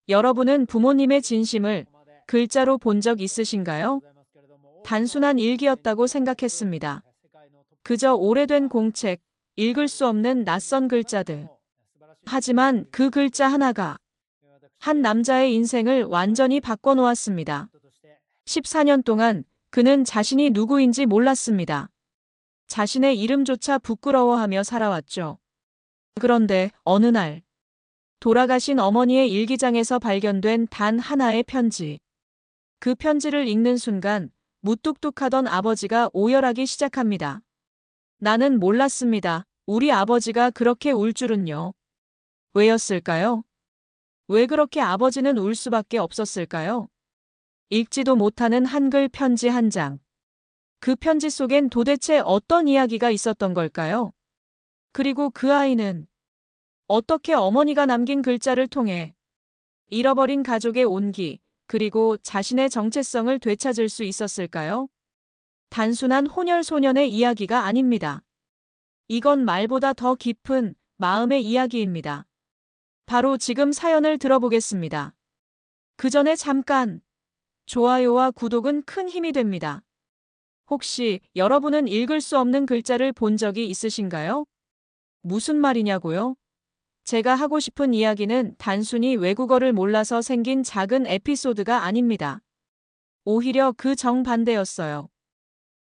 여러분은 부모님의 진심을 글자로 본 적 있으신가요? 단순한 일기였다고 생각했습니다. 그저 오래된 공책, 읽을 수 없는 낯선 글자들. 하지만 그 글자 하나가 한 남자의 인생을 완전히 바꿔놓았습니다. 14년 동안 그는 자신이 누구인지 몰랐습니다. 자신의 이름조차 부끄러워하며 살아왔죠. 그런데 어느 날, 돌아가신 어머니의 일기장에서 발견된 단 하나의 편지. 그 편지를 읽는 순간 무뚝뚝하던 아버지가 오열하기 시작합니다. 나는 몰랐습니다. 우리 아버지가 그렇게 울 줄은요. 왜였을까요? 왜 그렇게 아버지는 울 수밖에 없었을까요? 읽지도 못하는 한글 편지 한 장. 그 편지 속엔 도대체 어떤 이야기가 있었던 걸까요? 그리고 그 아이는 어떻게 어머니가 남긴 글자를 통해 잃어버린 가족의 온기, 그리고 자신의 정체성을 되찾을 수 있었을까요? 단순한 혼혈소년의 이야기가 아닙니다. 이건 말보다 더 깊은 마음의 이야기입니다. 바로 지금 사연을 들어보겠습니다. 그 전에 잠깐, 좋아요와 구독은 큰 힘이 됩니다. 혹시 여러분은 읽을 수 없는 글자를 본 적이 있으신가요? 무슨 말이냐고요? 제가 하고 싶은 이야기는 단순히 외국어를 몰라서 생긴 작은 에피소드가 아닙니다. 오히려 그 정반대였어요.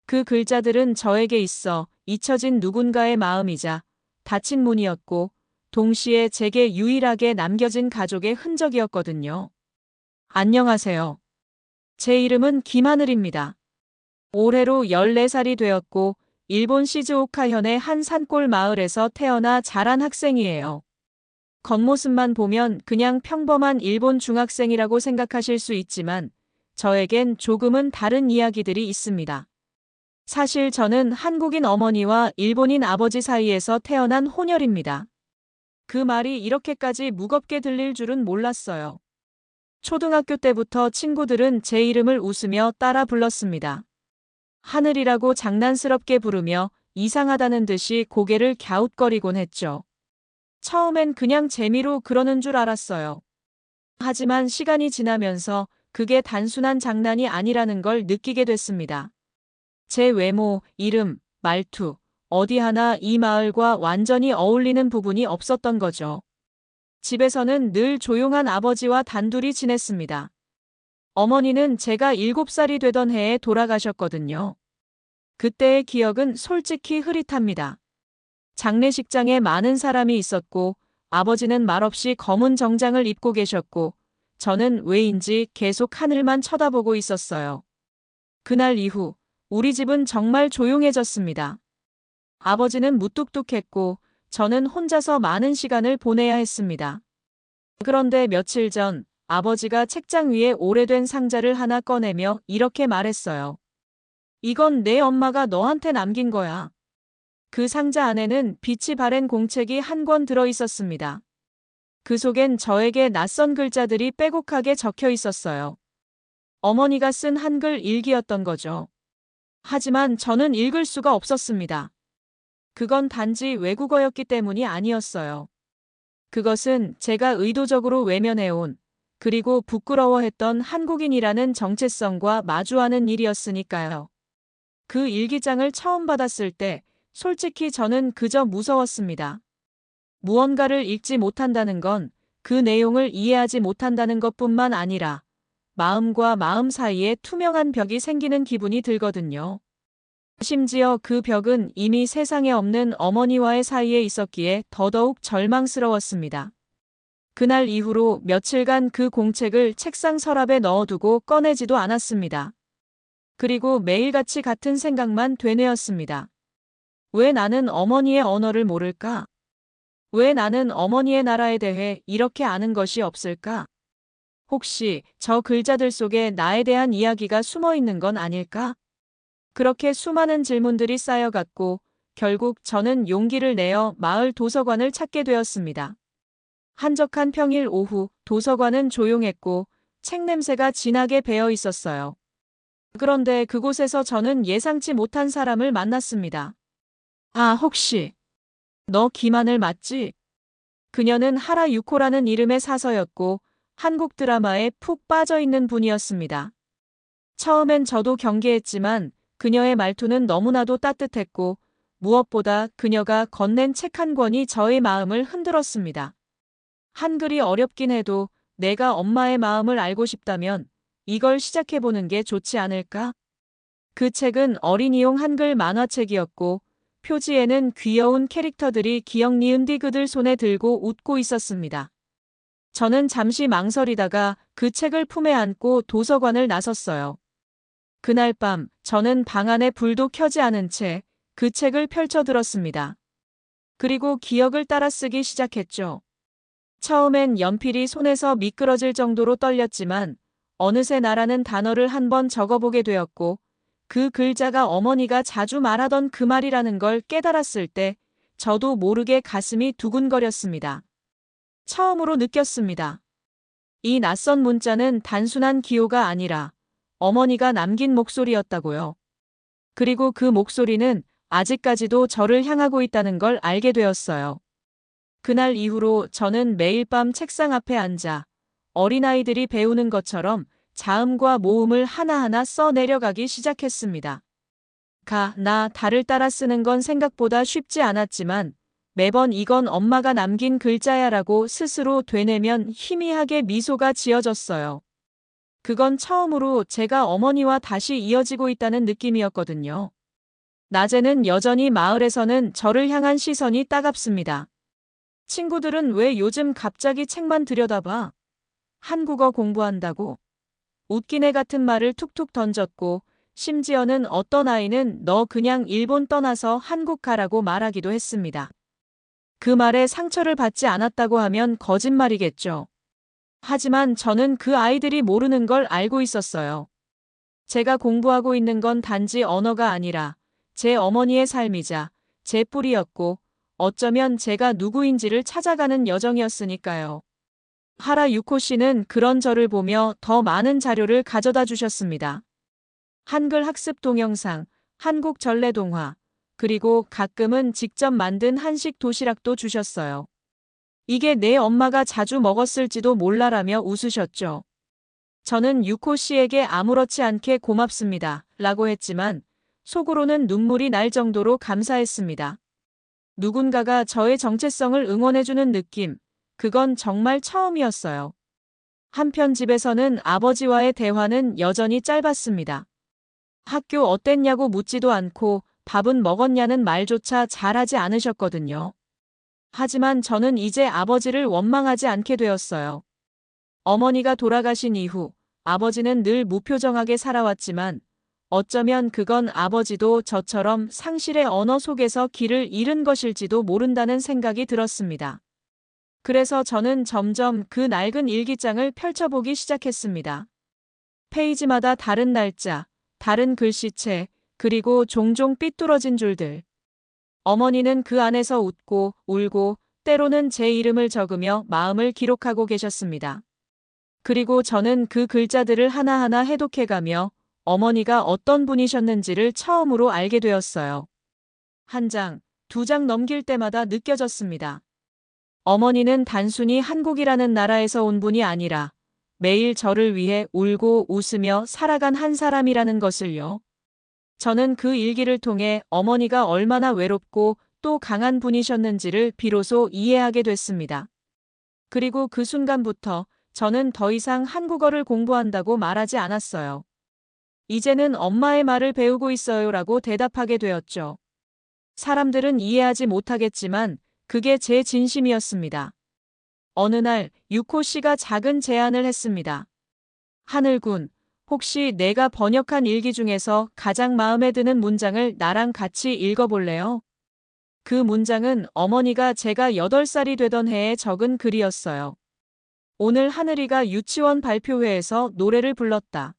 그 글자들은 저에게 있어 잊혀진 누군가의 마음이자 닫힌 문이었고, 동시에 제게 유일하게 남겨진 가족의 흔적이었거든요. 안녕하세요. 제 이름은 김하늘입니다. 올해로 14살이 되었고, 일본 시즈오카현의 한 산골 마을에서 태어나 자란 학생이에요. 겉모습만 보면 그냥 평범한 일본 중학생이라고 생각하실 수 있지만, 저에겐 조금은 다른 이야기들이 있습니다. 사실 저는 한국인 어머니와 일본인 아버지 사이에서 태어난 혼혈입니다. 그 말이 이렇게까지 무겁게 들릴 줄은 몰랐어요. 초등학교 때부터 친구들은 제 이름을 웃으며 따라 불렀습니다. 하늘이라고 장난스럽게 부르며 이상하다는 듯이 고개를 갸웃거리곤 했죠. 처음엔 그냥 재미로 그러는 줄 알았어요. 하지만 시간이 지나면서 그게 단순한 장난이 아니라는 걸 느끼게 됐습니다. 제 외모, 이름, 말투, 어디 하나 이 마을과 완전히 어울리는 부분이 없었던 거죠. 집에서는 늘 조용한 아버지와 단둘이 지냈습니다. 어머니는 제가 7살이 되던 해에 돌아가셨거든요. 그때의 기억은 솔직히 흐릿합니다. 장례식장에 많은 사람이 있었고, 아버지는 말없이 검은 정장을 입고 계셨고, 저는 왜인지 계속 하늘만 쳐다보고 있었어요. 그날 이후, 우리 집은 정말 조용해졌습니다. 아버지는 무뚝뚝했고, 저는 혼자서 많은 시간을 보내야 했습니다. 그런데 며칠 전, 아버지가 책장 위에 오래된 상자를 하나 꺼내며 이렇게 말했어요. 이건 내 엄마가 너한테 남긴 거야. 그 상자 안에는 빛이 바랜 공책이 한 권 들어 있었습니다. 그 속엔 저에게 낯선 글자들이 빼곡하게 적혀 있었어요. 어머니가 쓴 한글 일기였던 거죠. 하지만 저는 읽을 수가 없었습니다. 그건 단지 외국어였기 때문이 아니었어요. 그것은 제가 의도적으로 외면해온, 그리고 부끄러워했던 한국인이라는 정체성과 마주하는 일이었으니까요. 그 일기장을 처음 받았을 때 솔직히 저는 그저 무서웠습니다. 무언가를 읽지 못한다는 건 그 내용을 이해하지 못한다는 것뿐만 아니라 마음과 마음 사이에 투명한 벽이 생기는 기분이 들거든요. 심지어 그 벽은 이미 세상에 없는 어머니와의 사이에 있었기에 더더욱 절망스러웠습니다. 그날 이후로 며칠간 그 공책을 책상 서랍에 넣어두고 꺼내지도 않았습니다. 그리고 매일같이 같은 생각만 되뇌었습니다. 왜 나는 어머니의 언어를 모를까? 왜 나는 어머니의 나라에 대해 이렇게 아는 것이 없을까? 혹시 저 글자들 속에 나에 대한 이야기가 숨어 있는 건 아닐까? 그렇게 수많은 질문들이 쌓여갔고 결국 저는 용기를 내어 마을 도서관을 찾게 되었습니다. 한적한 평일 오후 도서관은 조용했고 책 냄새가 진하게 배어 있었어요. 그런데 그곳에서 저는 예상치 못한 사람을 만났습니다. 아, 혹시 너 김하늘 맞지? 그녀는 하라 유코라는 이름의 사서였고 한국 드라마에 푹 빠져 있는 분이었습니다. 처음엔 저도 경계했지만 그녀의 말투는 너무나도 따뜻했고 무엇보다 그녀가 건넨 책 한 권이 저의 마음을 흔들었습니다. 한글이 어렵긴 해도 내가 엄마의 마음을 알고 싶다면 이걸 시작해보는 게 좋지 않을까? 그 책은 어린이용 한글 만화책이었고 표지에는 귀여운 캐릭터들이 기억 니은 디 그들 손에 들고 웃고 있었습니다. 저는 잠시 망설이다가 그 책을 품에 안고 도서관을 나섰어요. 그날 밤 저는 방 안에 불도 켜지 않은 채 그 책을 펼쳐들었습니다. 그리고 기억을 따라 쓰기 시작했죠. 처음엔 연필이 손에서 미끄러질 정도로 떨렸지만 어느새 나라는 단어를 한번 적어보게 되었고 그 글자가 어머니가 자주 말하던 그 말이라는 걸 깨달았을 때 저도 모르게 가슴이 두근거렸습니다. 처음으로 느꼈습니다. 이 낯선 문자는 단순한 기호가 아니라 어머니가 남긴 목소리였다고요. 그리고 그 목소리는 아직까지도 저를 향하고 있다는 걸 알게 되었어요. 그날 이후로 저는 매일 밤 책상 앞에 앉아 어린아이들이 배우는 것처럼 자음과 모음을 하나하나 써 내려가기 시작했습니다. 다를 따라 쓰는 건 생각보다 쉽지 않았지만 매번 이건 엄마가 남긴 글자야라고 스스로 되뇌면 희미하게 미소가 지어졌어요. 그건 처음으로 제가 어머니와 다시 이어지고 있다는 느낌이었거든요. 낮에는 여전히 마을에서는 저를 향한 시선이 따갑습니다. 친구들은 왜 요즘 갑자기 책만 들여다봐? 한국어 공부한다고? 웃기네 같은 말을 툭툭 던졌고 심지어는 어떤 아이는 너 그냥 일본 떠나서 한국 가라고 말하기도 했습니다. 그 말에 상처를 받지 않았다고 하면 거짓말이겠죠. 하지만 저는 그 아이들이 모르는 걸 알고 있었어요. 제가 공부하고 있는 건 단지 언어가 아니라 제 어머니의 삶이자 제 뿌리였고 어쩌면 제가 누구인지를 찾아가는 여정이었으니까요. 하라 유코 씨는 그런 저를 보며 더 많은 자료를 가져다 주셨습니다. 한글 학습 동영상, 한국 전래 동화, 그리고 가끔은 직접 만든 한식 도시락도 주셨어요. 이게 내 엄마가 자주 먹었을지도 몰라라며 웃으셨죠. 저는 유코 씨에게 아무렇지 않게 고맙습니다. 라고 했지만 속으로는 눈물이 날 정도로 감사했습니다. 누군가가 저의 정체성을 응원해주는 느낌, 그건 정말 처음이었어요. 한편 집에서는 아버지와의 대화는 여전히 짧았습니다. 학교 어땠냐고 묻지도 않고 밥은 먹었냐는 말조차 잘하지 않으셨거든요. 하지만 저는 이제 아버지를 원망하지 않게 되었어요. 어머니가 돌아가신 이후 아버지는 늘 무표정하게 살아왔지만 어쩌면 그건 아버지도 저처럼 상실의 언어 속에서 길을 잃은 것일지도 모른다는 생각이 들었습니다. 그래서 저는 점점 그 낡은 일기장을 펼쳐보기 시작했습니다. 페이지마다 다른 날짜, 다른 글씨체, 그리고 종종 삐뚤어진 줄들. 어머니는 그 안에서 웃고 울고 때로는 제 이름을 적으며 마음을 기록하고 계셨습니다. 그리고 저는 그 글자들을 하나하나 해독해가며 어머니가 어떤 분이셨는지를 처음으로 알게 되었어요. 한 장, 두 장 넘길 때마다 느껴졌습니다. 어머니는 단순히 한국이라는 나라에서 온 분이 아니라 매일 저를 위해 울고 웃으며 살아간 한 사람이라는 것을요. 저는 그 일기를 통해 어머니가 얼마나 외롭고 또 강한 분이셨는지를 비로소 이해하게 됐습니다. 그리고 그 순간부터 저는 더 이상 한국어를 공부한다고 말하지 않았어요. 이제는 엄마의 말을 배우고 있어요라고 대답하게 되었죠. 사람들은 이해하지 못하겠지만 그게 제 진심이었습니다. 어느 날 유코 씨가 작은 제안을 했습니다. 하늘군, 혹시 내가 번역한 일기 중에서 가장 마음에 드는 문장을 나랑 같이 읽어볼래요? 그 문장은 어머니가 제가 8살이 되던 해에 적은 글이었어요. 오늘 하늘이가 유치원 발표회에서 노래를 불렀다.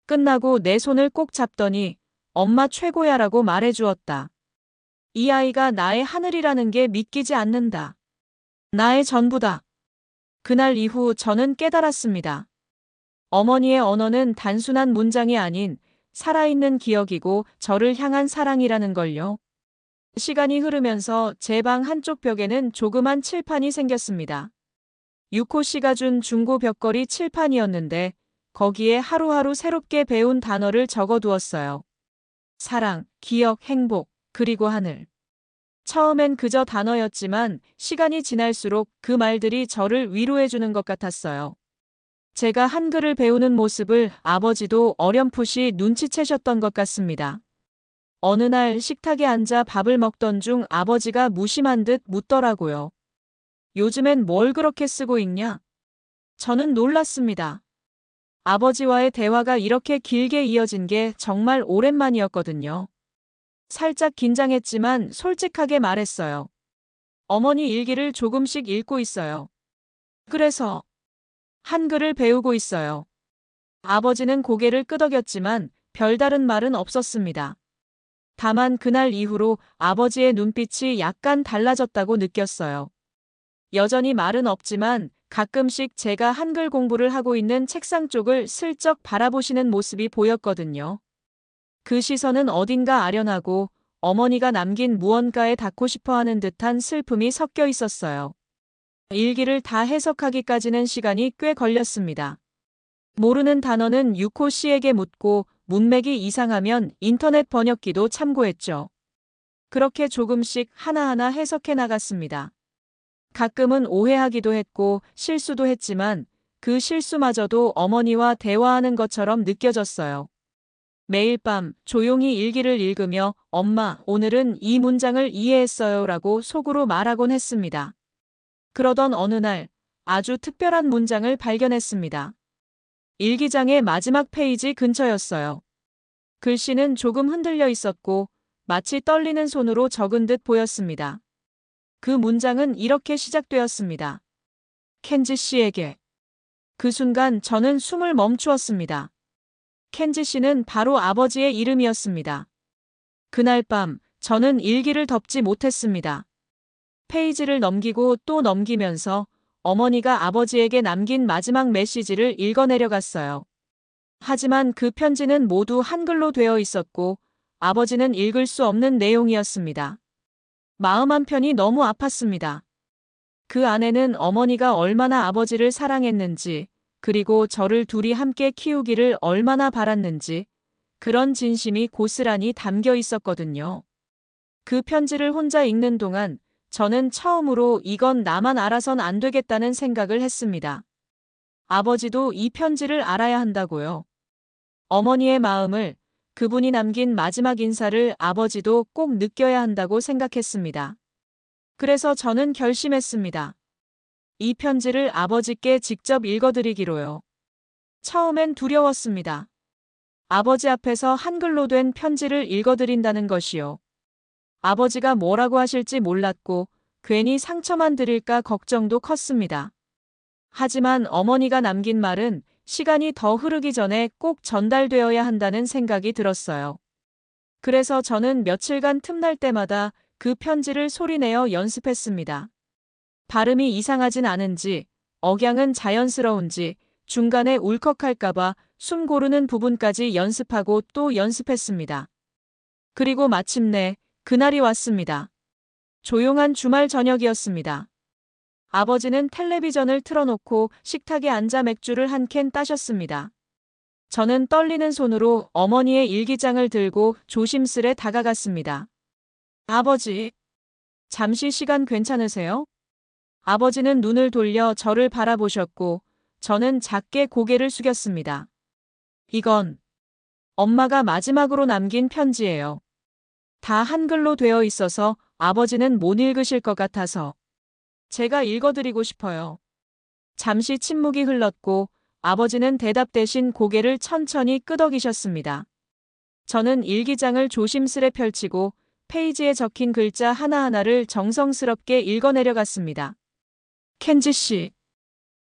끝나고 내 손을 꼭 잡더니 엄마 최고야라고 말해주었다. 이 아이가 나의 하늘이라는 게 믿기지 않는다. 나의 전부다. 그날 이후 저는 깨달았습니다. 어머니의 언어는 단순한 문장이 아닌 살아있는 기억이고 저를 향한 사랑이라는 걸요. 시간이 흐르면서 제 방 한쪽 벽에는 조그만 칠판이 생겼습니다. 유코 씨가 준 중고 벽걸이 칠판이었는데 거기에 하루하루 새롭게 배운 단어를 적어두었어요. 사랑, 기억, 행복, 그리고 하늘. 처음엔 그저 단어였지만 시간이 지날수록 그 말들이 저를 위로해주는 것 같았어요. 제가 한글을 배우는 모습을 아버지도 어렴풋이 눈치채셨던 것 같습니다. 어느 날 식탁에 앉아 밥을 먹던 중 아버지가 무심한 듯 묻더라고요. 요즘엔 뭘 그렇게 쓰고 있냐? 저는 놀랐습니다. 아버지와의 대화가 이렇게 길게 이어진 게 정말 오랜만이었거든요. 살짝 긴장했지만 솔직하게 말했어요. 어머니 일기를 조금씩 읽고 있어요. 그래서 한글을 배우고 있어요. 아버지는 고개를 끄덕였지만 별다른 말은 없었습니다. 다만 그날 이후로 아버지의 눈빛이 약간 달라졌다고 느꼈어요. 여전히 말은 없지만 가끔씩 제가 한글 공부를 하고 있는 책상 쪽을 슬쩍 바라보시는 모습이 보였거든요. 그 시선은 어딘가 아련하고 어머니가 남긴 무언가에 닿고 싶어 하는 듯한 슬픔이 섞여 있었어요. 일기를 다 해석하기까지는 시간이 꽤 걸렸습니다. 모르는 단어는 유코 씨에게 묻고 문맥이 이상하면 인터넷 번역기도 참고했죠. 그렇게 조금씩 하나하나 해석해 나갔습니다. 가끔은 오해하기도 했고 실수도 했지만 그 실수마저도 어머니와 대화하는 것처럼 느껴졌어요. 매일 밤 조용히 일기를 읽으며 엄마, 오늘은 이 문장을 이해했어요 라고 속으로 말하곤 했습니다. 그러던 어느 날 아주 특별한 문장을 발견했습니다. 일기장의 마지막 페이지 근처였어요. 글씨는 조금 흔들려 있었고 마치 떨리는 손으로 적은 듯 보였습니다. 그 문장은 이렇게 시작되었습니다. 켄지 씨에게. 그 순간 저는 숨을 멈추었습니다. 켄지 씨는 바로 아버지의 이름이었습니다. 그날 밤 저는 일기를 덮지 못했습니다. 페이지를 넘기고 또 넘기면서 어머니가 아버지에게 남긴 마지막 메시지를 읽어내려갔어요. 하지만 그 편지는 모두 한글로 되어 있었고 아버지는 읽을 수 없는 내용이었습니다. 마음 한편이 너무 아팠습니다. 그 안에는 어머니가 얼마나 아버지를 사랑했는지, 그리고 저를 둘이 함께 키우기를 얼마나 바랐는지, 그런 진심이 고스란히 담겨 있었거든요. 그 편지를 혼자 읽는 동안 저는 처음으로 이건 나만 알아선 안 되겠다는 생각을 했습니다. 아버지도 이 편지를 알아야 한다고요. 어머니의 마음을, 그분이 남긴 마지막 인사를 아버지도 꼭 느껴야 한다고 생각했습니다. 그래서 저는 결심했습니다. 이 편지를 아버지께 직접 읽어드리기로요. 처음엔 두려웠습니다. 아버지 앞에서 한글로 된 편지를 읽어드린다는 것이요. 아버지가 뭐라고 하실지 몰랐고 괜히 상처만 드릴까 걱정도 컸습니다. 하지만 어머니가 남긴 말은 시간이 더 흐르기 전에 꼭 전달되어야 한다는 생각이 들었어요. 그래서 저는 며칠간 틈날 때마다 그 편지를 소리내어 연습했습니다. 발음이 이상하진 않은지, 억양은 자연스러운지, 중간에 울컥할까봐 숨 고르는 부분까지 연습하고 또 연습했습니다. 그리고 마침내 그날이 왔습니다. 조용한 주말 저녁이었습니다. 아버지는 텔레비전을 틀어놓고 식탁에 앉아 맥주를 한 캔 따셨습니다. 저는 떨리는 손으로 어머니의 일기장을 들고 조심스레 다가갔습니다. 아버지, 잠시 시간 괜찮으세요? 아버지는 눈을 돌려 저를 바라보셨고 저는 작게 고개를 숙였습니다. 이건 엄마가 마지막으로 남긴 편지예요. 다 한글로 되어 있어서 아버지는 못 읽으실 것 같아서 제가 읽어드리고 싶어요. 잠시 침묵이 흘렀고 아버지는 대답 대신 고개를 천천히 끄덕이셨습니다. 저는 일기장을 조심스레 펼치고 페이지에 적힌 글자 하나하나를 정성스럽게 읽어내려갔습니다. 켄지 씨,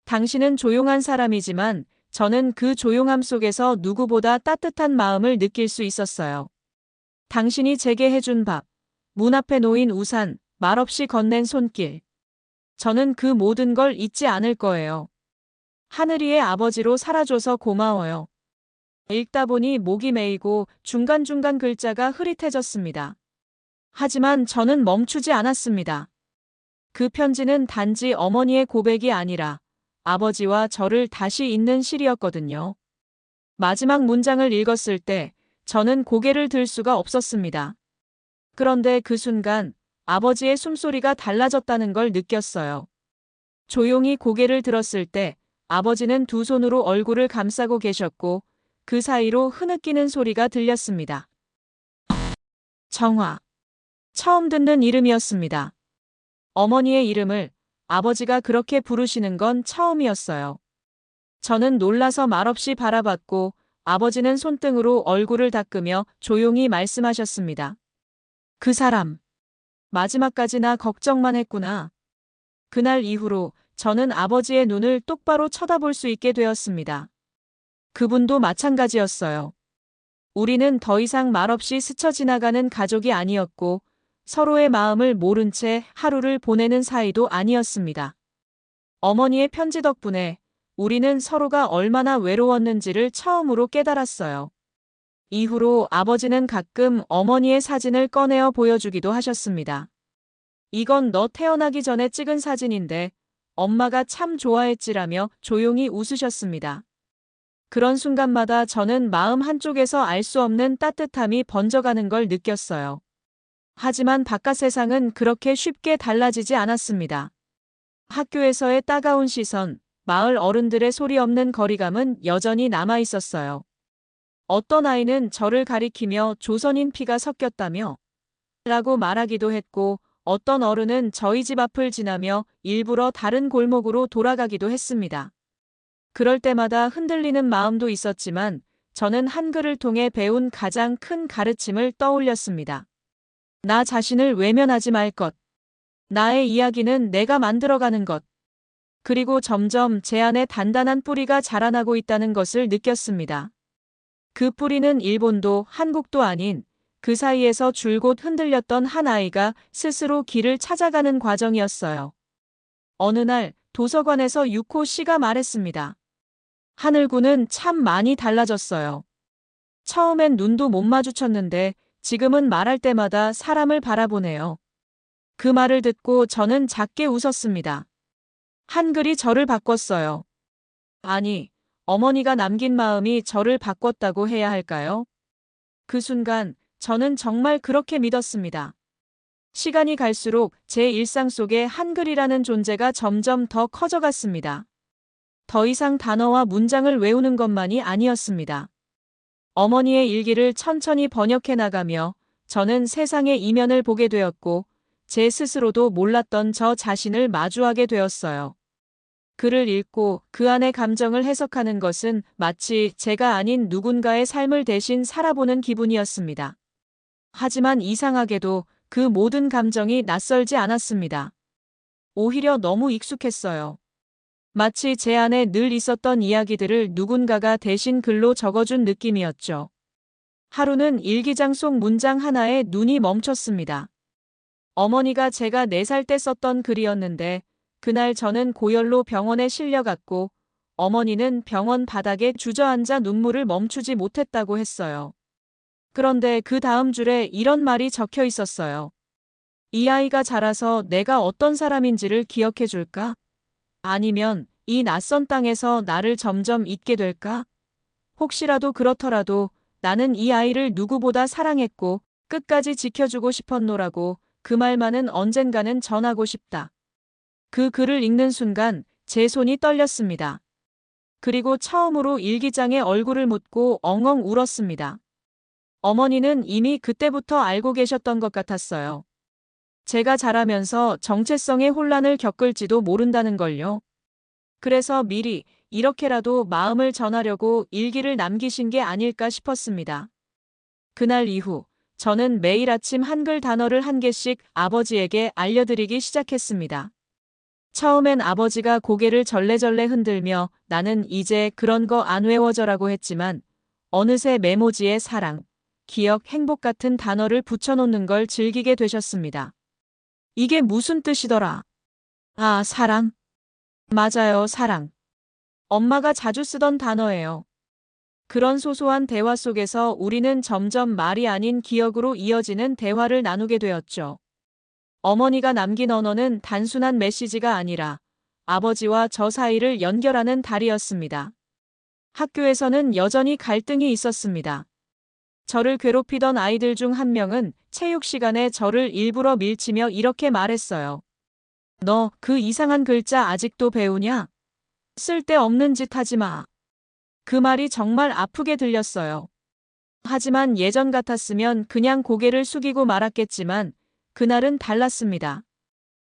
당신은 조용한 사람이지만 저는 그 조용함 속에서 누구보다 따뜻한 마음을 느낄 수 있었어요. 당신이 제게 해준 밥, 문 앞에 놓인 우산, 말없이 건넨 손길. 저는 그 모든 걸 잊지 않을 거예요. 하늘이의 아버지로 살아줘서 고마워요. 읽다 보니 목이 메이고 중간중간 글자가 흐릿해졌습니다. 하지만 저는 멈추지 않았습니다. 그 편지는 단지 어머니의 고백이 아니라 아버지와 저를 다시 잇는 시리였거든요. 마지막 문장을 읽었을 때 저는 고개를 들 수가 없었습니다. 그런데 그 순간 아버지의 숨소리가 달라졌다는 걸 느꼈어요. 조용히 고개를 들었을 때 아버지는 두 손으로 얼굴을 감싸고 계셨고 그 사이로 흐느끼는 소리가 들렸습니다. 정화. 처음 듣는 이름이었습니다. 어머니의 이름을 아버지가 그렇게 부르시는 건 처음이었어요. 저는 놀라서 말없이 바라봤고 아버지는 손등으로 얼굴을 닦으며 조용히 말씀하셨습니다. 그 사람. 마지막까지 나 걱정만 했구나. 그날 이후로 저는 아버지의 눈을 똑바로 쳐다볼 수 있게 되었습니다. 그분도 마찬가지였어요. 우리는 더 이상 말없이 스쳐 지나가는 가족이 아니었고 서로의 마음을 모른 채 하루를 보내는 사이도 아니었습니다. 어머니의 편지 덕분에 우리는 서로가 얼마나 외로웠는지를 처음으로 깨달았어요. 이후로 아버지는 가끔 어머니의 사진을 꺼내어 보여주기도 하셨습니다. 이건 너 태어나기 전에 찍은 사진인데 엄마가 참 좋아했지라며 조용히 웃으셨습니다. 그런 순간마다 저는 마음 한쪽에서 알 수 없는 따뜻함이 번져가는 걸 느꼈어요. 하지만 바깥 세상은 그렇게 쉽게 달라지지 않았습니다. 학교에서의 따가운 시선, 마을 어른들의 소리 없는 거리감은 여전히 남아 있었어요. 어떤 아이는 저를 가리키며 조선인 피가 섞였다며 라고 말하기도 했고 어떤 어른은 저희 집 앞을 지나며 일부러 다른 골목으로 돌아가기도 했습니다. 그럴 때마다 흔들리는 마음도 있었지만 저는 한글을 통해 배운 가장 큰 가르침을 떠올렸습니다. 나 자신을 외면하지 말 것. 나의 이야기는 내가 만들어가는 것. 그리고 점점 제 안에 단단한 뿌리가 자라나고 있다는 것을 느꼈습니다. 그 뿌리는 일본도 한국도 아닌 그 사이에서 줄곧 흔들렸던 한 아이가 스스로 길을 찾아가는 과정이었어요. 어느 날 도서관에서 유코 씨가 말했습니다. 하늘구는 참 많이 달라졌어요. 처음엔 눈도 못 마주쳤는데 지금은 말할 때마다 사람을 바라보네요. 그 말을 듣고 저는 작게 웃었습니다. 한글이 저를 바꿨어요. 아니, 어머니가 남긴 마음이 저를 바꿨다고 해야 할까요? 그 순간 저는 정말 그렇게 믿었습니다. 시간이 갈수록 제 일상 속에 한글이라는 존재가 점점 더 커져갔습니다. 더 이상 단어와 문장을 외우는 것만이 아니었습니다. 어머니의 일기를 천천히 번역해 나가며 저는 세상의 이면을 보게 되었고 제 스스로도 몰랐던 저 자신을 마주하게 되었어요. 글을 읽고 그 안의 감정을 해석하는 것은 마치 제가 아닌 누군가의 삶을 대신 살아보는 기분이었습니다. 하지만 이상하게도 그 모든 감정이 낯설지 않았습니다. 오히려 너무 익숙했어요. 마치 제 안에 늘 있었던 이야기들을 누군가가 대신 글로 적어준 느낌이었죠. 하루는 일기장 속 문장 하나에 눈이 멈췄습니다. 어머니가 제가 4살 때 썼던 글이었는데 그날 저는 고열로 병원에 실려갔고 어머니는 병원 바닥에 주저앉아 눈물을 멈추지 못했다고 했어요. 그런데 그 다음 줄에 이런 말이 적혀 있었어요. 이 아이가 자라서 내가 어떤 사람인지를 기억해 줄까? 아니면 이 낯선 땅에서 나를 점점 잊게 될까? 혹시라도 그렇더라도 나는 이 아이를 누구보다 사랑했고 끝까지 지켜주고 싶었노라고 그 말만은 언젠가는 전하고 싶다. 그 글을 읽는 순간 제 손이 떨렸습니다. 그리고 처음으로 일기장에 얼굴을 묻고 엉엉 울었습니다. 어머니는 이미 그때부터 알고 계셨던 것 같았어요. 제가 자라면서 정체성의 혼란을 겪을지도 모른다는 걸요. 그래서 미리 이렇게라도 마음을 전하려고 일기를 남기신 게 아닐까 싶었습니다. 그날 이후 저는 매일 아침 한글 단어를 한 개씩 아버지에게 알려드리기 시작했습니다. 처음엔 아버지가 고개를 절레절레 흔들며 나는 이제 그런 거 안 외워져라고 했지만 어느새 메모지에 사랑, 기억, 행복 같은 단어를 붙여놓는 걸 즐기게 되셨습니다. 이게 무슨 뜻이더라? 아, 사랑? 맞아요, 사랑. 엄마가 자주 쓰던 단어예요. 그런 소소한 대화 속에서 우리는 점점 말이 아닌 기억으로 이어지는 대화를 나누게 되었죠. 어머니가 남긴 언어는 단순한 메시지가 아니라 아버지와 저 사이를 연결하는 다리였습니다. 학교에서는 여전히 갈등이 있었습니다. 저를 괴롭히던 아이들 중 한 명은 체육 시간에 저를 일부러 밀치며 이렇게 말했어요. 너 그 이상한 글자 아직도 배우냐? 쓸데없는 짓 하지 마. 그 말이 정말 아프게 들렸어요. 하지만 예전 같았으면 그냥 고개를 숙이고 말았겠지만 그날은 달랐습니다.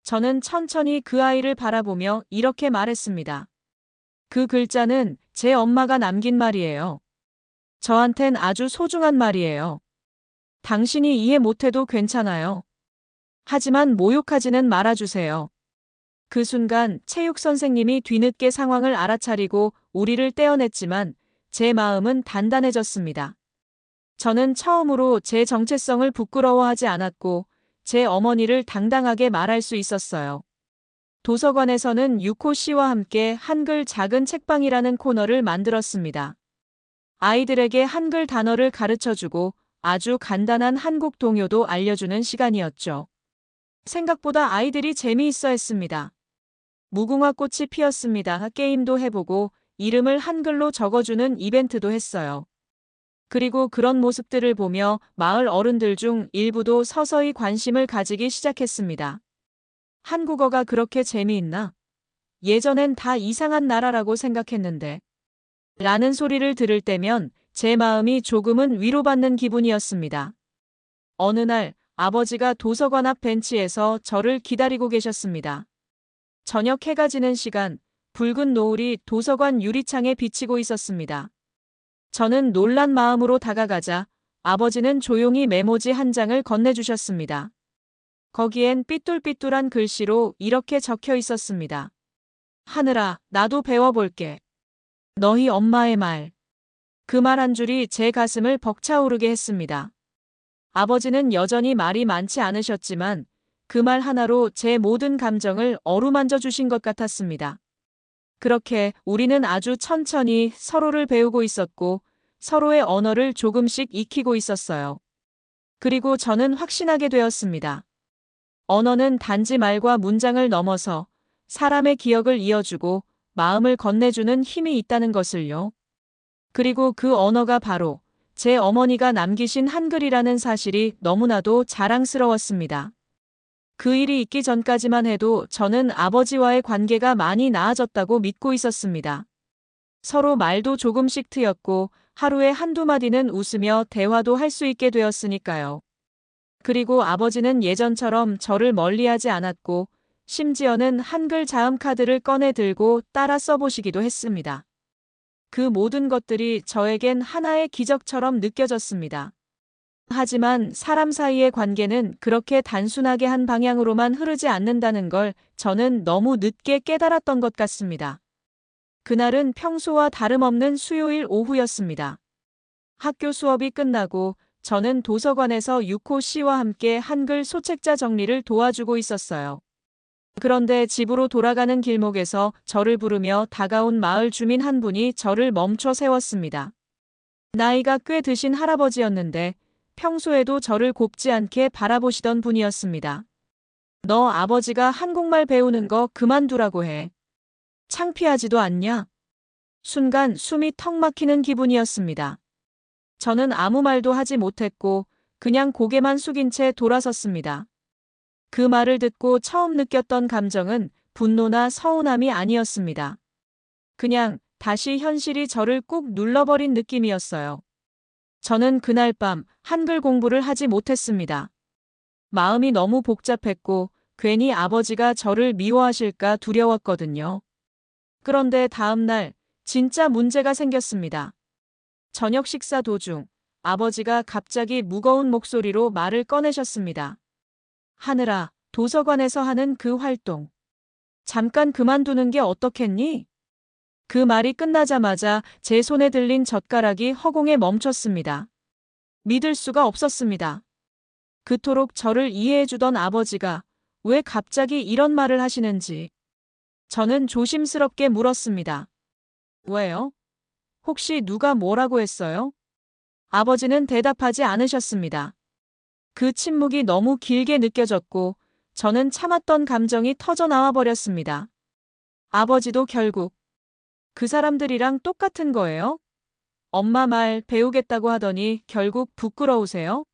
저는 천천히 그 아이를 바라보며 이렇게 말했습니다. 그 글자는 제 엄마가 남긴 말이에요. 저한텐 아주 소중한 말이에요. 당신이 이해 못해도 괜찮아요. 하지만 모욕하지는 말아주세요. 그 순간 체육 선생님이 뒤늦게 상황을 알아차리고 우리를 떼어냈지만 제 마음은 단단해졌습니다. 저는 처음으로 제 정체성을 부끄러워하지 않았고 제 어머니를 당당하게 말할 수 있었어요. 도서관에서는 유코 씨와 함께 한글 작은 책방이라는 코너를 만들었습니다. 아이들에게 한글 단어를 가르쳐주고 아주 간단한 한국 동요도 알려주는 시간이었죠. 생각보다 아이들이 재미있어 했습니다. 무궁화 꽃이 피었습니다. 게임도 해보고 이름을 한글로 적어주는 이벤트도 했어요. 그리고 그런 모습들을 보며 마을 어른들 중 일부도 서서히 관심을 가지기 시작했습니다. 한국어가 그렇게 재미있나? 예전엔 다 이상한 나라라고 생각했는데. 라는 소리를 들을 때면 제 마음이 조금은 위로받는 기분이었습니다. 어느 날 아버지가 도서관 앞 벤치에서 저를 기다리고 계셨습니다. 저녁 해가 지는 시간, 붉은 노을이 도서관 유리창에 비치고 있었습니다. 저는 놀란 마음으로 다가가자 아버지는 조용히 메모지 한 장을 건네주셨습니다. 거기엔 삐뚤삐뚤한 글씨로 이렇게 적혀 있었습니다. 하늘아, 나도 배워볼게. 너희 엄마의 말. 그 말 한 줄이 제 가슴을 벅차오르게 했습니다. 아버지는 여전히 말이 많지 않으셨지만 그 말 하나로 제 모든 감정을 어루만져 주신 것 같았습니다. 그렇게 우리는 아주 천천히 서로를 배우고 있었고 서로의 언어를 조금씩 익히고 있었어요. 그리고 저는 확신하게 되었습니다. 언어는 단지 말과 문장을 넘어서 사람의 기억을 이어주고 마음을 건네주는 힘이 있다는 것을요. 그리고 그 언어가 바로 제 어머니가 남기신 한글이라는 사실이 너무나도 자랑스러웠습니다. 그 일이 있기 전까지만 해도 저는 아버지와의 관계가 많이 나아졌다고 믿고 있었습니다. 서로 말도 조금씩 트였고 하루에 한두 마디는 웃으며 대화도 할 수 있게 되었으니까요. 그리고 아버지는 예전처럼 저를 멀리하지 않았고 심지어는 한글 자음 카드를 꺼내 들고 따라 써보시기도 했습니다. 그 모든 것들이 저에겐 하나의 기적처럼 느껴졌습니다. 하지만 사람 사이의 관계는 그렇게 단순하게 한 방향으로만 흐르지 않는다는 걸 저는 너무 늦게 깨달았던 것 같습니다. 그날은 평소와 다름없는 수요일 오후였습니다. 학교 수업이 끝나고 저는 도서관에서 유코 씨와 함께 한글 소책자 정리를 도와주고 있었어요. 그런데 집으로 돌아가는 길목에서 저를 부르며 다가온 마을 주민 한 분이 저를 멈춰 세웠습니다. 나이가 꽤 드신 할아버지였는데 평소에도 저를 곱지 않게 바라보시던 분이었습니다. 너 아버지가 한국말 배우는 거 그만두라고 해. 창피하지도 않냐? 순간 숨이 턱 막히는 기분이었습니다. 저는 아무 말도 하지 못했고 그냥 고개만 숙인 채 돌아섰습니다. 그 말을 듣고 처음 느꼈던 감정은 분노나 서운함이 아니었습니다. 그냥 다시 현실이 저를 꾹 눌러버린 느낌이었어요. 저는 그날 밤 한글 공부를 하지 못했습니다. 마음이 너무 복잡했고 괜히 아버지가 저를 미워하실까 두려웠거든요. 그런데 다음 날 진짜 문제가 생겼습니다. 저녁 식사 도중 아버지가 갑자기 무거운 목소리로 말을 꺼내셨습니다. 하늘아, 도서관에서 하는 그 활동. 잠깐 그만두는 게 어떻겠니? 그 말이 끝나자마자 제 손에 들린 젓가락이 허공에 멈췄습니다. 믿을 수가 없었습니다. 그토록 저를 이해해주던 아버지가 왜 갑자기 이런 말을 하시는지. 저는 조심스럽게 물었습니다. 왜요? 혹시 누가 뭐라고 했어요? 아버지는 대답하지 않으셨습니다. 그 침묵이 너무 길게 느껴졌고 저는 참았던 감정이 터져나와 버렸습니다. 아버지도 결국 그 사람들이랑 똑같은 거예요? 엄마 말 배우겠다고 하더니 결국 부끄러우세요?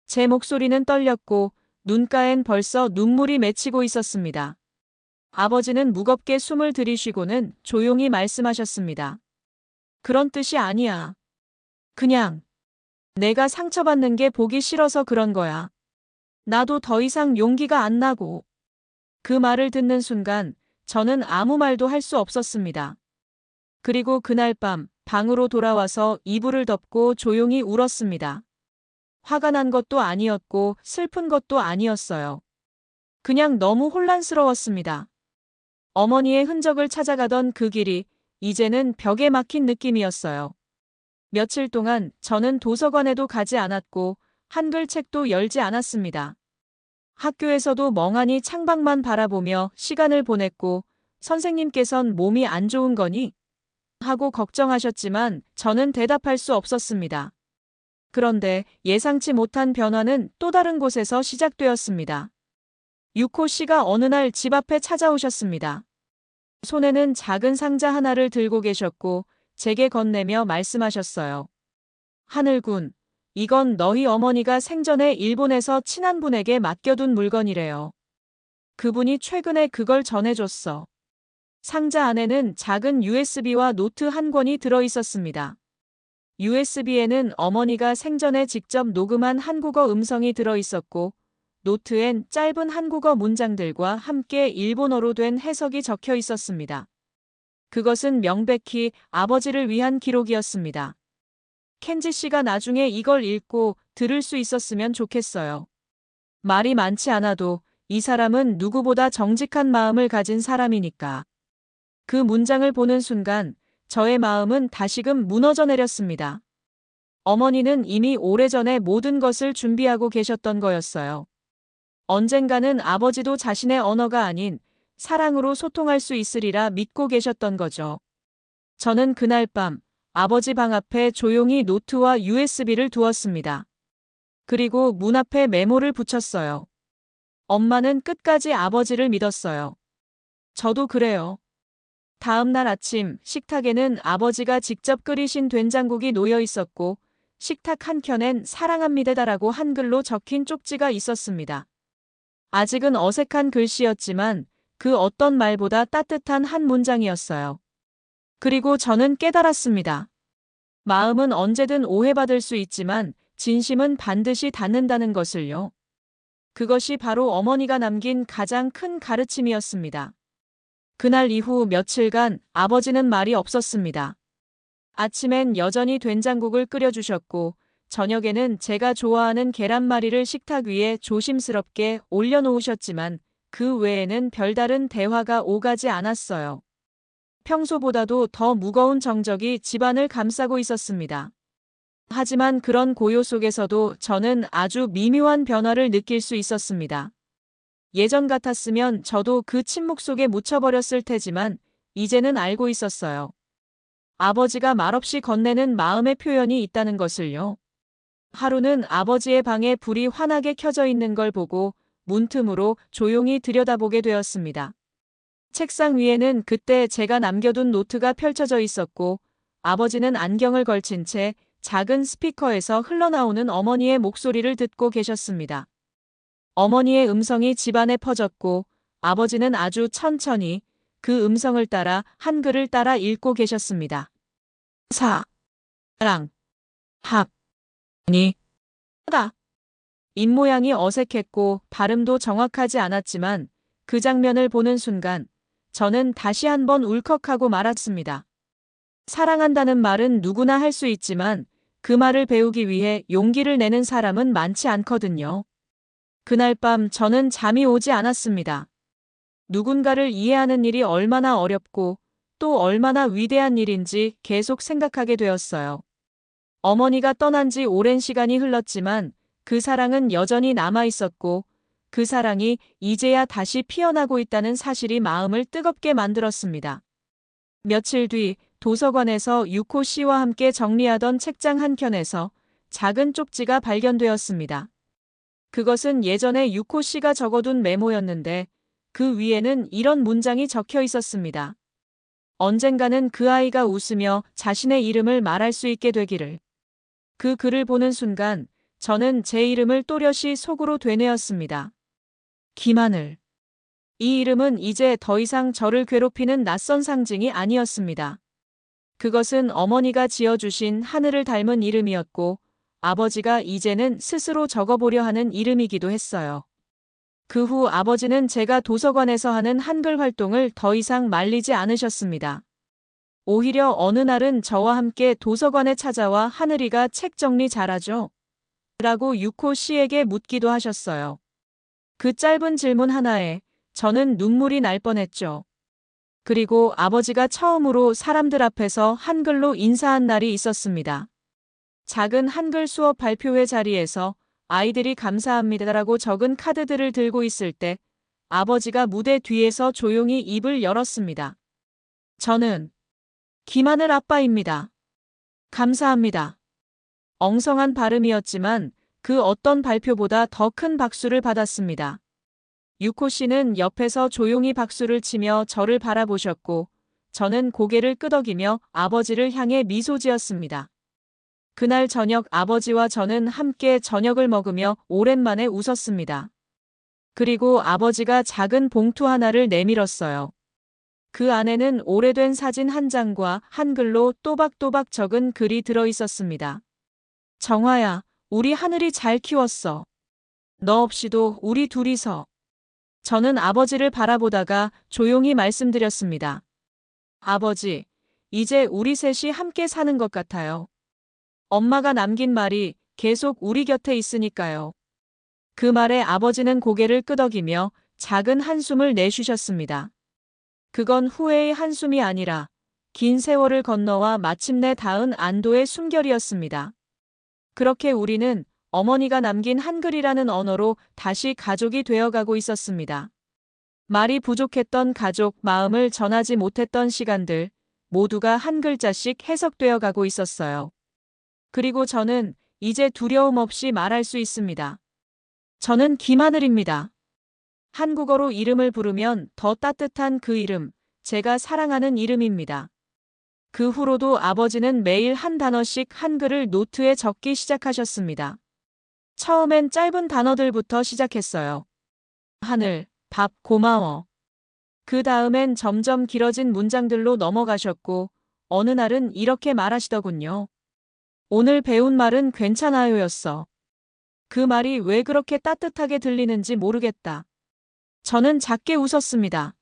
제 목소리는 떨렸고 눈가엔 벌써 눈물이 맺히고 있었습니다. 아버지는 무겁게 숨을 들이쉬고는 조용히 말씀하셨습니다. 그런 뜻이 아니야. 그냥 내가 상처받는 게 보기 싫어서 그런 거야. 나도 더 이상 용기가 안 나고. 그 말을 듣는 순간 저는 아무 말도 할 수 없었습니다. 그리고 그날 밤 방으로 돌아와서 이불을 덮고 조용히 울었습니다. 화가 난 것도 아니었고 슬픈 것도 아니었어요. 그냥 너무 혼란스러웠습니다. 어머니의 흔적을 찾아가던 그 길이 이제는 벽에 막힌 느낌이었어요. 며칠 동안 저는 도서관에도 가지 않았고 한글 책도 열지 않았습니다. 학교에서도 멍하니 창밖만 바라보며 시간을 보냈고 선생님께선 몸이 안 좋은 거니? 하고 걱정하셨지만 저는 대답할 수 없었습니다. 그런데 예상치 못한 변화는 또 다른 곳에서 시작되었습니다. 유코 씨가 어느 날 집 앞에 찾아오셨습니다. 손에는 작은 상자 하나를 들고 계셨고 제게 건네며 말씀하셨어요. 하늘군, 이건 너희 어머니가 생전에 일본에서 친한 분에게 맡겨둔 물건이래요. 그분이 최근에 그걸 전해줬어. 상자 안에는 작은 USB와 노트 한 권이 들어 있었습니다. USB에는 어머니가 생전에 직접 녹음한 한국어 음성이 들어 있었고, 노트엔 짧은 한국어 문장들과 함께 일본어로 된 해석이 적혀 있었습니다. 그것은 명백히 아버지를 위한 기록이었습니다. 켄지 씨가 나중에 이걸 읽고 들을 수 있었으면 좋겠어요. 말이 많지 않아도 이 사람은 누구보다 정직한 마음을 가진 사람이니까. 그 문장을 보는 순간 저의 마음은 다시금 무너져 내렸습니다. 어머니는 이미 오래전에 모든 것을 준비하고 계셨던 거였어요. 언젠가는 아버지도 자신의 언어가 아닌 사랑으로 소통할 수 있으리라 믿고 계셨던 거죠. 저는 그날 밤 아버지 방 앞에 조용히 노트와 USB를 두었습니다. 그리고 문 앞에 메모를 붙였어요. 엄마는 끝까지 아버지를 믿었어요. 저도 그래요. 다음 날 아침 식탁에는 아버지가 직접 끓이신 된장국이 놓여 있었고 식탁 한켠엔 사랑합니다라고 한글로 적힌 쪽지가 있었습니다. 아직은 어색한 글씨였지만 그 어떤 말보다 따뜻한 한 문장이었어요. 그리고 저는 깨달았습니다. 마음은 언제든 오해받을 수 있지만 진심은 반드시 닿는다는 것을요. 그것이 바로 어머니가 남긴 가장 큰 가르침이었습니다. 그날 이후 며칠간 아버지는 말이 없었습니다. 아침엔 여전히 된장국을 끓여주셨고 저녁에는 제가 좋아하는 계란말이를 식탁 위에 조심스럽게 올려놓으셨지만 그 외에는 별다른 대화가 오가지 않았어요. 평소보다도 더 무거운 정적이 집안을 감싸고 있었습니다. 하지만 그런 고요 속에서도 저는 아주 미묘한 변화를 느낄 수 있었습니다. 예전 같았으면 저도 그 침묵 속에 묻혀버렸을 테지만 이제는 알고 있었어요. 아버지가 말없이 건네는 마음의 표현이 있다는 것을요. 하루는 아버지의 방에 불이 환하게 켜져 있는 걸 보고 문틈으로 조용히 들여다보게 되었습니다. 책상 위에는 그때 제가 남겨둔 노트가 펼쳐져 있었고 아버지는 안경을 걸친 채 작은 스피커에서 흘러나오는 어머니의 목소리를 듣고 계셨습니다. 어머니의 음성이 집안에 퍼졌고 아버지는 아주 천천히 그 음성을 따라 한글을 따라 읽고 계셨습니다. 사랑, 합, 니, 다. 입모양이 어색했고 발음도 정확하지 않았지만 그 장면을 보는 순간 저는 다시 한번 울컥하고 말았습니다. 사랑한다는 말은 누구나 할 수 있지만 그 말을 배우기 위해 용기를 내는 사람은 많지 않거든요. 그날 밤 저는 잠이 오지 않았습니다. 누군가를 이해하는 일이 얼마나 어렵고 또 얼마나 위대한 일인지 계속 생각하게 되었어요. 어머니가 떠난 지 오랜 시간이 흘렀지만 그 사랑은 여전히 남아 있었고 그 사랑이 이제야 다시 피어나고 있다는 사실이 마음을 뜨겁게 만들었습니다. 며칠 뒤 도서관에서 유코 씨와 함께 정리하던 책장 한켠에서 작은 쪽지가 발견되었습니다. 그것은 예전에 유코 씨가 적어둔 메모였는데 그 위에는 이런 문장이 적혀 있었습니다. 언젠가는 그 아이가 웃으며 자신의 이름을 말할 수 있게 되기를. 그 글을 보는 순간 저는 제 이름을 또렷이 속으로 되뇌었습니다. 김하늘. 이 이름은 이제 더 이상 저를 괴롭히는 낯선 상징이 아니었습니다. 그것은 어머니가 지어주신 하늘을 닮은 이름이었고 아버지가 이제는 스스로 적어보려 하는 이름이기도 했어요. 그 후 아버지는 제가 도서관에서 하는 한글 활동을 더 이상 말리지 않으셨습니다. 오히려 어느 날은 저와 함께 도서관에 찾아와 하늘이가 책 정리 잘하죠? 라고 유코 씨에게 묻기도 하셨어요. 그 짧은 질문 하나에 저는 눈물이 날 뻔했죠. 그리고 아버지가 처음으로 사람들 앞에서 한글로 인사한 날이 있었습니다. 작은 한글 수업 발표회 자리에서 아이들이 감사합니다라고 적은 카드들을 들고 있을 때 아버지가 무대 뒤에서 조용히 입을 열었습니다. 저는 김하늘 아빠입니다. 감사합니다. 엉성한 발음이었지만 그 어떤 발표보다 더 큰 박수를 받았습니다. 유코 씨는 옆에서 조용히 박수를 치며 저를 바라보셨고 저는 고개를 끄덕이며 아버지를 향해 미소 지었습니다. 그날 저녁 아버지와 저는 함께 저녁을 먹으며 오랜만에 웃었습니다. 그리고 아버지가 작은 봉투 하나를 내밀었어요. 그 안에는 오래된 사진 한 장과 한글로 또박또박 적은 글이 들어 있었습니다. 정화야, 우리 하늘이 잘 키웠어. 너 없이도 우리 둘이서. 저는 아버지를 바라보다가 조용히 말씀드렸습니다. 아버지, 이제 우리 셋이 함께 사는 것 같아요. 엄마가 남긴 말이 계속 우리 곁에 있으니까요. 그 말에 아버지는 고개를 끄덕이며 작은 한숨을 내쉬셨습니다. 그건 후회의 한숨이 아니라 긴 세월을 건너와 마침내 닿은 안도의 숨결이었습니다. 그렇게 우리는 어머니가 남긴 한글이라는 언어로 다시 가족이 되어가고 있었습니다. 말이 부족했던 가족 마음을 전하지 못했던 시간들 모두가 한 글자씩 해석되어 가고 있었어요. 그리고 저는 이제 두려움 없이 말할 수 있습니다. 저는 김하늘입니다. 한국어로 이름을 부르면 더 따뜻한 그 이름, 제가 사랑하는 이름입니다. 그 후로도 아버지는 매일 한 단어씩 한글을 노트에 적기 시작하셨습니다. 처음엔 짧은 단어들부터 시작했어요. 하늘, 밥, 고마워. 그 다음엔 점점 길어진 문장들로 넘어가셨고 어느 날은 이렇게 말하시더군요. 오늘 배운 말은 괜찮아요였어. 그 말이 왜 그렇게 따뜻하게 들리는지 모르겠다. 저는 작게 웃었습니다.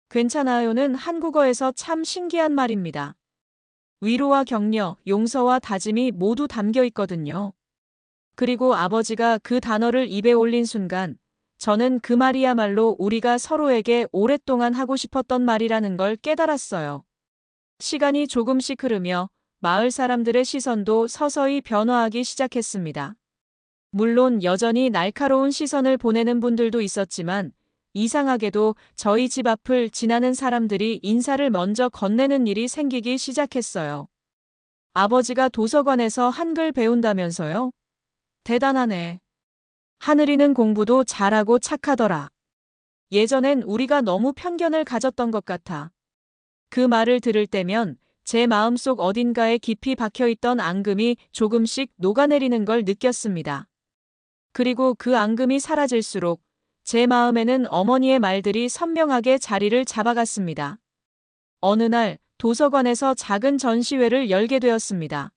괜찮아요는 한국어에서 참 신기한 말입니다. 위로와 격려, 용서와 다짐이 모두 담겨 있거든요. 그리고 아버지가 그 단어를 입에 올린 순간 저는 그 말이야말로 우리가 서로에게 오랫동안 하고 싶었던 말이라는 걸 깨달았어요. 시간이 조금씩 흐르며 마을 사람들의 시선도 서서히 변화하기 시작했습니다. 물론 여전히 날카로운 시선을 보내는 분들도 있었지만 이상하게도 저희 집 앞을 지나는 사람들이 인사를 먼저 건네는 일이 생기기 시작했어요. 아버지가 도서관에서 한글 배운다면서요? 대단하네. 하늘이는 공부도 잘하고 착하더라. 예전엔 우리가 너무 편견을 가졌던 것 같아. 그 말을 들을 때면 제 마음속 어딘가에 깊이 박혀있던 앙금이 조금씩 녹아내리는 걸 느꼈습니다. 그리고 그 앙금이 사라질수록 제 마음에는 어머니의 말들이 선명하게 자리를 잡아갔습니다. 어느 날 도서관에서 작은 전시회를 열게 되었습니다.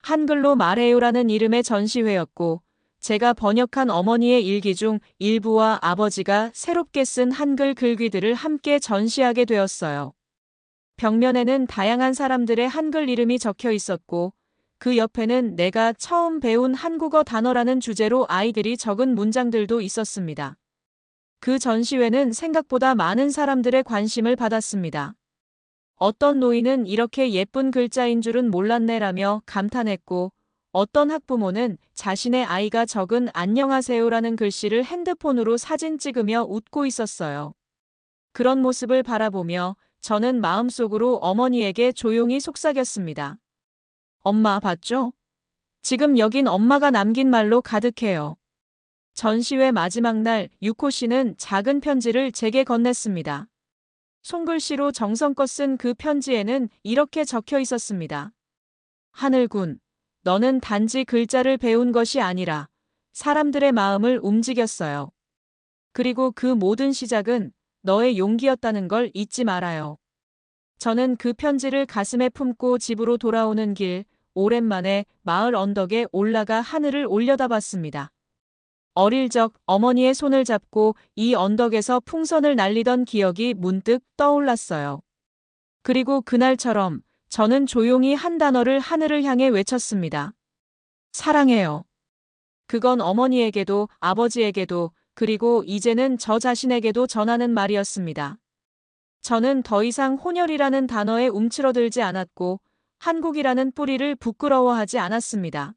한글로 말해요라는 이름의 전시회였고 제가 번역한 어머니의 일기 중 일부와 아버지가 새롭게 쓴 한글 글귀들을 함께 전시하게 되었어요. 벽면에는 다양한 사람들의 한글 이름이 적혀 있었고 그 옆에는 내가 처음 배운 한국어 단어라는 주제로 아이들이 적은 문장들도 있었습니다. 그 전시회는 생각보다 많은 사람들의 관심을 받았습니다. 어떤 노인은 이렇게 예쁜 글자인 줄은 몰랐네라며 감탄했고 어떤 학부모는 자신의 아이가 적은 안녕하세요라는 글씨를 핸드폰으로 사진 찍으며 웃고 있었어요. 그런 모습을 바라보며 저는 마음속으로 어머니에게 조용히 속삭였습니다. 엄마 봤죠? 지금 여긴 엄마가 남긴 말로 가득해요. 전시회 마지막 날 유코 씨는 작은 편지를 제게 건넸습니다. 손글씨로 정성껏 쓴 그 편지에는 이렇게 적혀 있었습니다. 하늘군, 너는 단지 글자를 배운 것이 아니라 사람들의 마음을 움직였어요. 그리고 그 모든 시작은 너의 용기였다는 걸 잊지 말아요. 저는 그 편지를 가슴에 품고 집으로 돌아오는 길, 오랜만에 마을 언덕에 올라가 하늘을 올려다봤습니다. 어릴 적 어머니의 손을 잡고 이 언덕에서 풍선을 날리던 기억이 문득 떠올랐어요. 그리고 그날처럼 저는 조용히 한 단어를 하늘을 향해 외쳤습니다. 사랑해요. 그건 어머니에게도 아버지에게도 그리고 이제는 저 자신에게도 전하는 말이었습니다. 저는 더 이상 혼혈이라는 단어에 움츠러들지 않았고 한국이라는 뿌리를 부끄러워하지 않았습니다.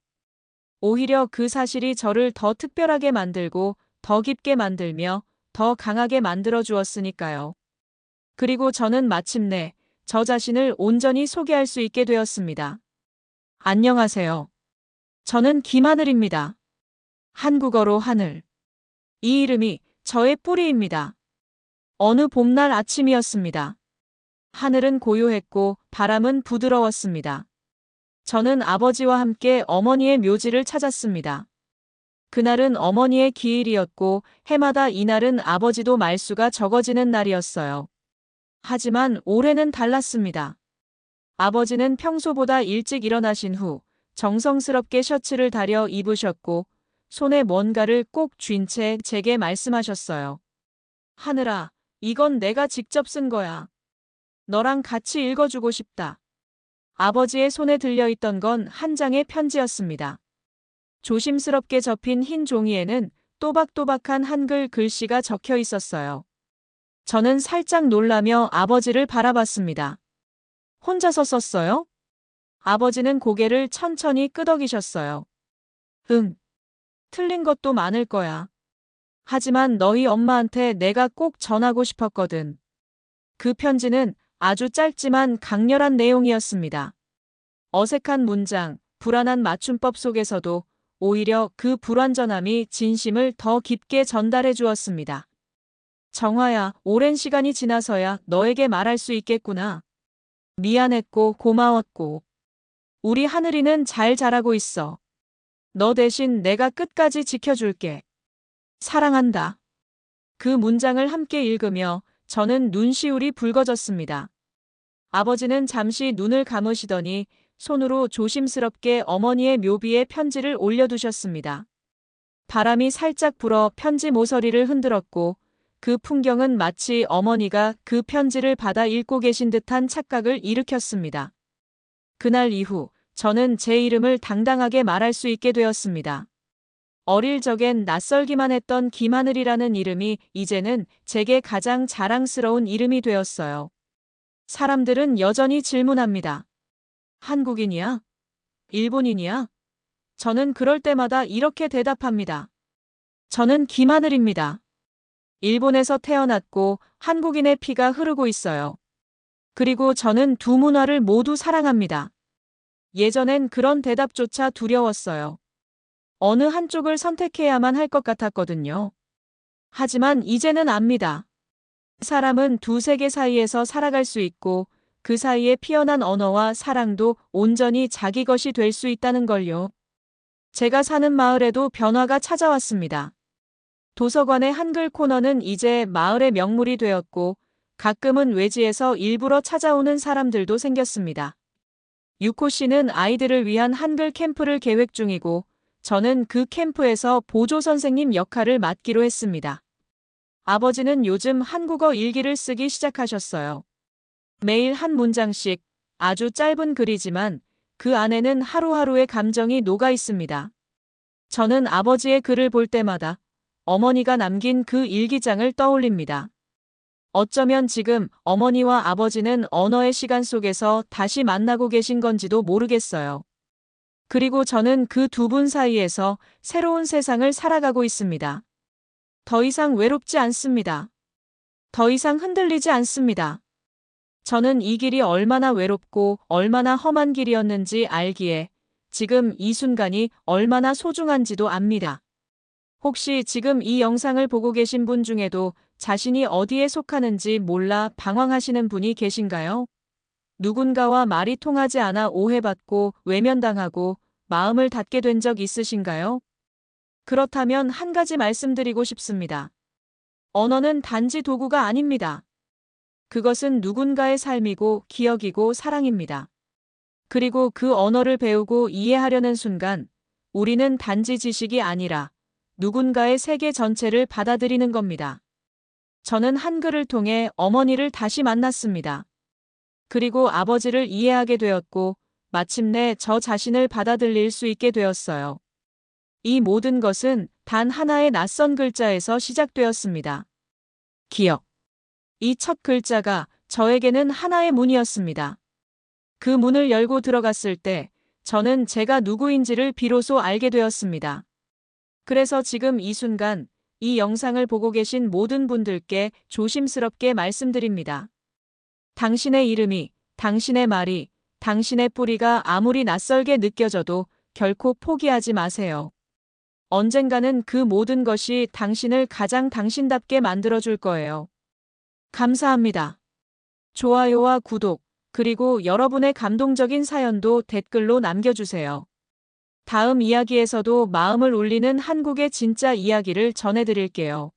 오히려 그 사실이 저를 더 특별하게 만들고 더 깊게 만들며 더 강하게 만들어 주었으니까요. 그리고 저는 마침내 저 자신을 온전히 소개할 수 있게 되었습니다. 안녕하세요. 저는 김하늘입니다. 한국어로 하늘. 이 이름이 저의 뿌리입니다. 어느 봄날 아침이었습니다. 하늘은 고요했고 바람은 부드러웠습니다. 저는 아버지와 함께 어머니의 묘지를 찾았습니다. 그날은 어머니의 기일이었고 해마다 이날은 아버지도 말수가 적어지는 날이었어요. 하지만 올해는 달랐습니다. 아버지는 평소보다 일찍 일어나신 후 정성스럽게 셔츠를 다려 입으셨고 손에 뭔가를 꼭 쥔 채 제게 말씀하셨어요. 하늘아, 이건 내가 직접 쓴 거야. 너랑 같이 읽어주고 싶다. 아버지의 손에 들려있던 건 한 장의 편지였습니다. 조심스럽게 접힌 흰 종이에는 또박또박한 한글 글씨가 적혀 있었어요. 저는 살짝 놀라며 아버지를 바라봤습니다. 혼자서 썼어요? 아버지는 고개를 천천히 끄덕이셨어요. 응. 틀린 것도 많을 거야. 하지만 너희 엄마한테 내가 꼭 전하고 싶었거든. 그 편지는 아주 짧지만 강렬한 내용이었습니다. 어색한 문장, 불안한 맞춤법 속에서도 오히려 그 불완전함이 진심을 더 깊게 전달해 주었습니다. 정화야, 오랜 시간이 지나서야 너에게 말할 수 있겠구나. 미안했고 고마웠고. 우리 하늘이는 잘 자라고 있어. 너 대신 내가 끝까지 지켜줄게. 사랑한다. 그 문장을 함께 읽으며 저는 눈시울이 붉어졌습니다. 아버지는 잠시 눈을 감으시더니 손으로 조심스럽게 어머니의 묘비에 편지를 올려두셨습니다. 바람이 살짝 불어 편지 모서리를 흔들었고 그 풍경은 마치 어머니가 그 편지를 받아 읽고 계신 듯한 착각을 일으켰습니다. 그날 이후 저는 제 이름을 당당하게 말할 수 있게 되었습니다. 어릴 적엔 낯설기만 했던 김하늘이라는 이름이 이제는 제게 가장 자랑스러운 이름이 되었어요. 사람들은 여전히 질문합니다. 한국인이야? 일본인이야? 저는 그럴 때마다 이렇게 대답합니다. 저는 김하늘입니다. 일본에서 태어났고 한국인의 피가 흐르고 있어요. 그리고 저는 두 문화를 모두 사랑합니다. 예전엔 그런 대답조차 두려웠어요. 어느 한쪽을 선택해야만 할 것 같았거든요. 하지만 이제는 압니다. 사람은 두 세계 사이에서 살아갈 수 있고 그 사이에 피어난 언어와 사랑도 온전히 자기 것이 될 수 있다는 걸요. 제가 사는 마을에도 변화가 찾아왔습니다. 도서관의 한글 코너는 이제 마을의 명물이 되었고 가끔은 외지에서 일부러 찾아오는 사람들도 생겼습니다. 유코 씨는 아이들을 위한 한글 캠프를 계획 중이고 저는 그 캠프에서 보조 선생님 역할을 맡기로 했습니다. 아버지는 요즘 한국어 일기를 쓰기 시작하셨어요. 매일 한 문장씩 아주 짧은 글이지만 그 안에는 하루하루의 감정이 녹아 있습니다. 저는 아버지의 글을 볼 때마다 어머니가 남긴 그 일기장을 떠올립니다. 어쩌면 지금 어머니와 아버지는 언어의 시간 속에서 다시 만나고 계신 건지도 모르겠어요. 그리고 저는 그 두 분 사이에서 새로운 세상을 살아가고 있습니다. 더 이상 외롭지 않습니다. 더 이상 흔들리지 않습니다. 저는 이 길이 얼마나 외롭고 얼마나 험한 길이었는지 알기에 지금 이 순간이 얼마나 소중한지도 압니다. 혹시 지금 이 영상을 보고 계신 분 중에도 자신이 어디에 속하는지 몰라 방황하시는 분이 계신가요? 누군가와 말이 통하지 않아 오해받고 외면당하고 마음을 닫게 된 적 있으신가요? 그렇다면 한 가지 말씀드리고 싶습니다. 언어는 단지 도구가 아닙니다. 그것은 누군가의 삶이고 기억이고 사랑입니다. 그리고 그 언어를 배우고 이해하려는 순간 우리는 단지 지식이 아니라 누군가의 세계 전체를 받아들이는 겁니다. 저는 한글을 통해 어머니를 다시 만났습니다. 그리고 아버지를 이해하게 되었고 마침내 저 자신을 받아들일 수 있게 되었어요. 이 모든 것은 단 하나의 낯선 글자에서 시작되었습니다. 기억. 이 첫 글자가 저에게는 하나의 문이었습니다. 그 문을 열고 들어갔을 때 저는 제가 누구인지를 비로소 알게 되었습니다. 그래서 지금 이 순간 이 영상을 보고 계신 모든 분들께 조심스럽게 말씀드립니다. 당신의 이름이, 당신의 말이, 당신의 뿌리가 아무리 낯설게 느껴져도 결코 포기하지 마세요. 언젠가는 그 모든 것이 당신을 가장 당신답게 만들어줄 거예요. 감사합니다. 좋아요와 구독, 그리고 여러분의 감동적인 사연도 댓글로 남겨주세요. 다음 이야기에서도 마음을 울리는 한국의 진짜 이야기를 전해드릴게요.